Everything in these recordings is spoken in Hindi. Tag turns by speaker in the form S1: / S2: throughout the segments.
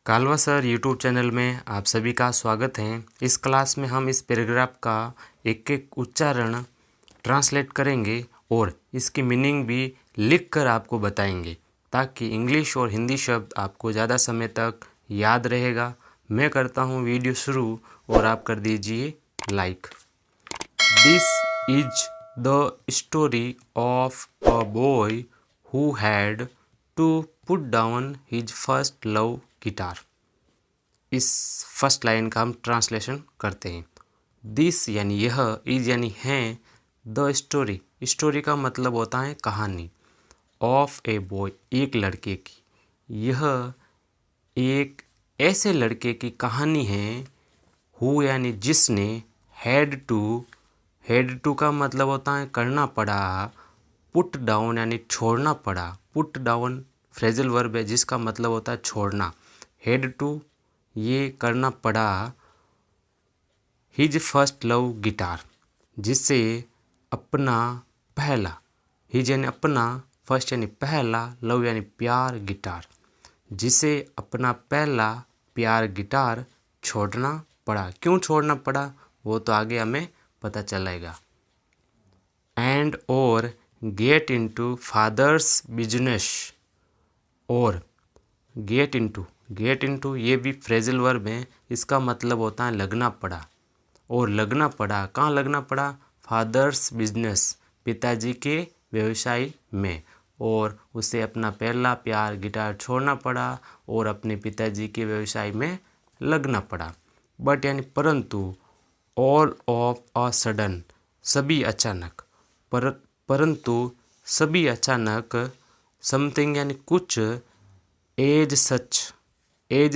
S1: कालवा सर यूट्यूब चैनल में आप सभी का स्वागत है। इस क्लास में हम इस पैराग्राफ का एक एक उच्चारण ट्रांसलेट करेंगे और इसकी मीनिंग भी लिख कर आपको बताएंगे ताकि इंग्लिश और हिंदी शब्द आपको ज़्यादा समय तक याद रहेगा। मैं करता हूँ वीडियो शुरू और आप कर दीजिए like. This is the story of a boy who had to put down his first love guitar. इस फर्स्ट लाइन का हम ट्रांसलेशन करते हैं। दिस यानी यह, इज यानी है, द स्टोरी, स्टोरी का मतलब होता है कहानी, ऑफ ए बॉय एक लड़के की, यह एक ऐसे लड़के की कहानी है, हु यानी जिसने, हैड टू का मतलब होता है करना पड़ा, पुट डाउन यानी छोड़ना पड़ा, पुट डाउन फ्रेजल वर्ब है जिसका मतलब होता है छोड़ना, हैड टू ये करना पड़ा, हिज फर्स्ट लव गिटार जिसे अपना पहला, हिज यानी अपना, फर्स्ट यानी पहला, लव यानी प्यार, गिटार जिसे अपना पहला प्यार गिटार छोड़ना पड़ा। क्यों छोड़ना पड़ा वो तो आगे हमें पता चलेगा। एंड और गेट इनटू फादर्स बिजनेस, और गेट इनटू ये भी फ्रेजल वर्ब है, इसका मतलब होता है लगना पड़ा, और लगना पड़ा, कहाँ लगना पड़ा, फादर्स बिजनेस पिताजी के व्यवसाय में, और उसे अपना पहला प्यार गिटार छोड़ना पड़ा और अपने पिताजी के व्यवसाय में लगना पड़ा। बट यानी परंतु, ऑल ऑफ अ सडन सभी अचानक, परंतु सभी अचानक, समथिंग यानी कुछ, एज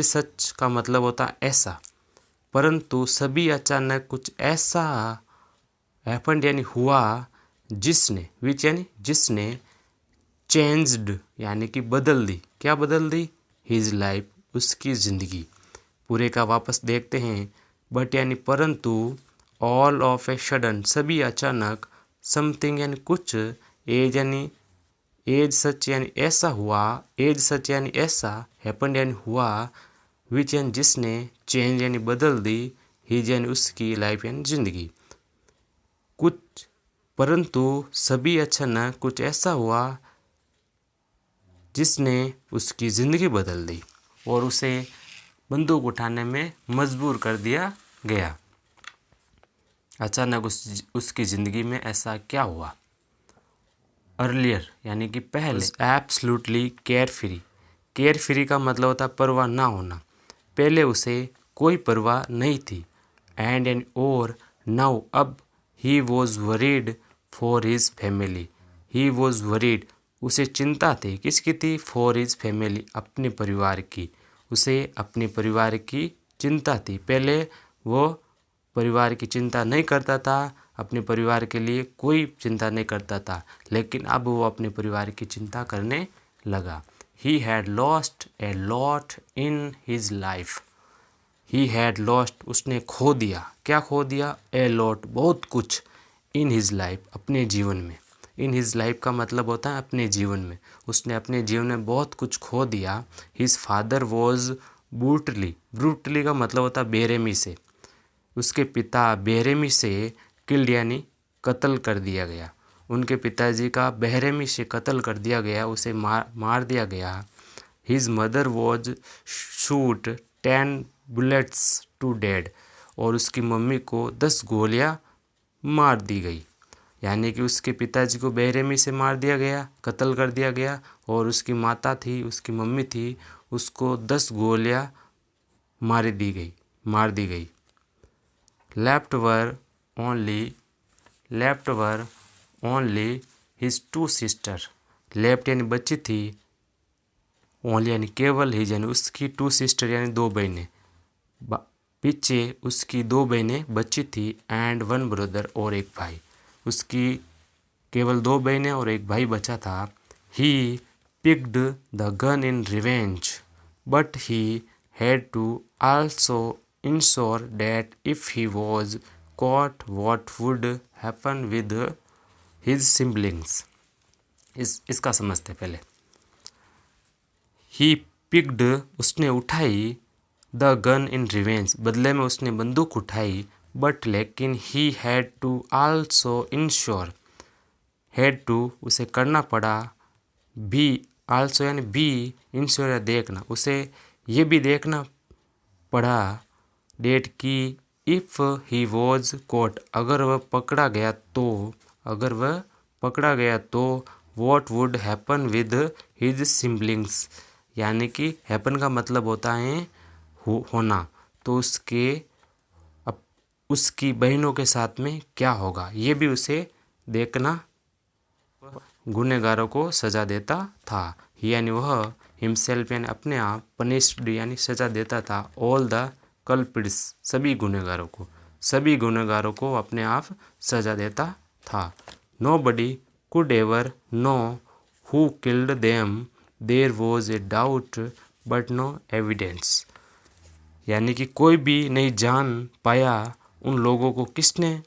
S1: सच का मतलब होता है ऐसा, परंतु सभी अचानक कुछ ऐसा हैपेंड यानी हुआ जिसने, विच यानी जिसने, चेंज्ड यानी कि बदल दी, क्या बदल दी, हिज लाइफ उसकी ज़िंदगी। पूरे का वापस देखते हैं। बट यानी परंतु, ऑल ऑफ ए सडन सभी अचानक, समथिंग यानी कुछ, एज सच यानी ऐसा हुआ, एज सच यानी ऐसा, हैपेंड यानी हुआ, विच यानी जिसने, चेंज यानी बदल दी, हिज यानी उसकी, लाइफ यानी जिंदगी। कुछ परंतु सभी अचानक कुछ ऐसा हुआ जिसने उसकी ज़िंदगी बदल दी और उसे बंदूक उठाने में मजबूर कर दिया गया। अचानक उसकी ज़िंदगी में ऐसा क्या हुआ। अर्लियर यानी कि पहले, एब्सोल्युटली केयर फ्री का मतलब होता है परवाह ना होना, पहले उसे कोई परवाह नहीं थी। एंड एंड और नाउ अब, he was worried for his family, he was worried उसे चिंता थी, किसकी थी, फॉर हिज फैमिली अपने परिवार की, उसे अपने परिवार की चिंता थी। पहले वो परिवार की चिंता नहीं करता था, अपने परिवार के लिए कोई चिंता नहीं करता था, लेकिन अब वो अपने परिवार की चिंता करने लगा। He had lost a lot in his life, he had lost उसने खो दिया, क्या खो दिया, ए लॉट बहुत कुछ, इन हिज लाइफ अपने जीवन में, इन हिज लाइफ का मतलब होता है अपने जीवन में, उसने अपने जीवन में बहुत कुछ खो दिया। हिज फादर वॉज ब्रूटली का मतलब होता है बेरहमी से, उसके पिता बेरहमी से, किल्ड यानी कत्ल कर दिया गया, उनके पिताजी का बेरहमी से कत्ल कर दिया गया, उसे मार दिया गया। His mother was shoot 10 bullets to dead, और उसकी मम्मी को 10 गोलियां मार दी गई, यानी कि उसके पिताजी को बेरहमी से मार दिया गया, कत्ल कर दिया गया, और उसकी माता थी, उसकी मम्मी थी, उसको 10 गोलियां मार दी गई। Left were only his 2 sister, left यानी बची थी, ओनली यानी केवल, हिज यानी उसकी, 2 सिस्टर यानी 2 बहनें, पीछे उसकी 2 बहनें बची थी, एंड 1 ब्रदर और एक भाई, उसकी केवल 2 बहनें और एक भाई बचा था। He picked the gun in revenge but he had to also ensure that if he was caught what would happen with his siblings। इसका समझते पहले। ही पिक्ड उसने उठाई, द गन इन रिवेंज बदले में उसने बंदूक उठाई, बट लेकिन he had to also ensure, had to उसे करना पड़ा, बी आल्सो यानी बी इंश्योर या देखना, उसे ये भी देखना पड़ा डेट की इफ़ ही वॉज कोट अगर वह पकड़ा गया तो what would happen with his siblings, यानी कि हैपन का मतलब होता है होना, तो उसकी बहनों के साथ में क्या होगा, ये भी उसे देखना गुनहगारों को सजा देता था। यानी वह हिमसेल्फ यानी अपने आप, पनिश्ड यानी सजा देता था, ऑल द कल्प्रिट्स सभी गुनहगारों को अपने आप सजा देता था। Nobody could ever know who killed them, there was a doubt but no evidence, यानी कि कोई भी नहीं जान पाया उन लोगों को किसने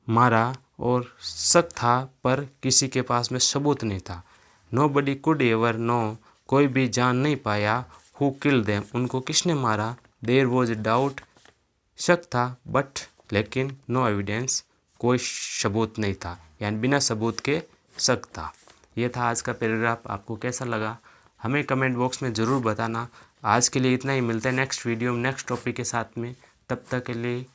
S1: मारा, और शक था पर किसी के पास में सबूत नहीं था। नोबडी कुड एवर नो कोई भी जान नहीं पाया, हु किल्ड देम उनको किसने मारा, देयर वॉज ए डाउट शक था, बट लेकिन नो एविडेंस कोई सबूत नहीं था, यानी बिना सबूत के शक था। ये था आज का पैराग्राफ। आपको कैसा लगा हमें कमेंट बॉक्स में ज़रूर बताना। आज के लिए इतना ही, मिलते हैं नेक्स्ट वीडियो में नेक्स्ट टॉपिक के साथ में। तब तक के लिए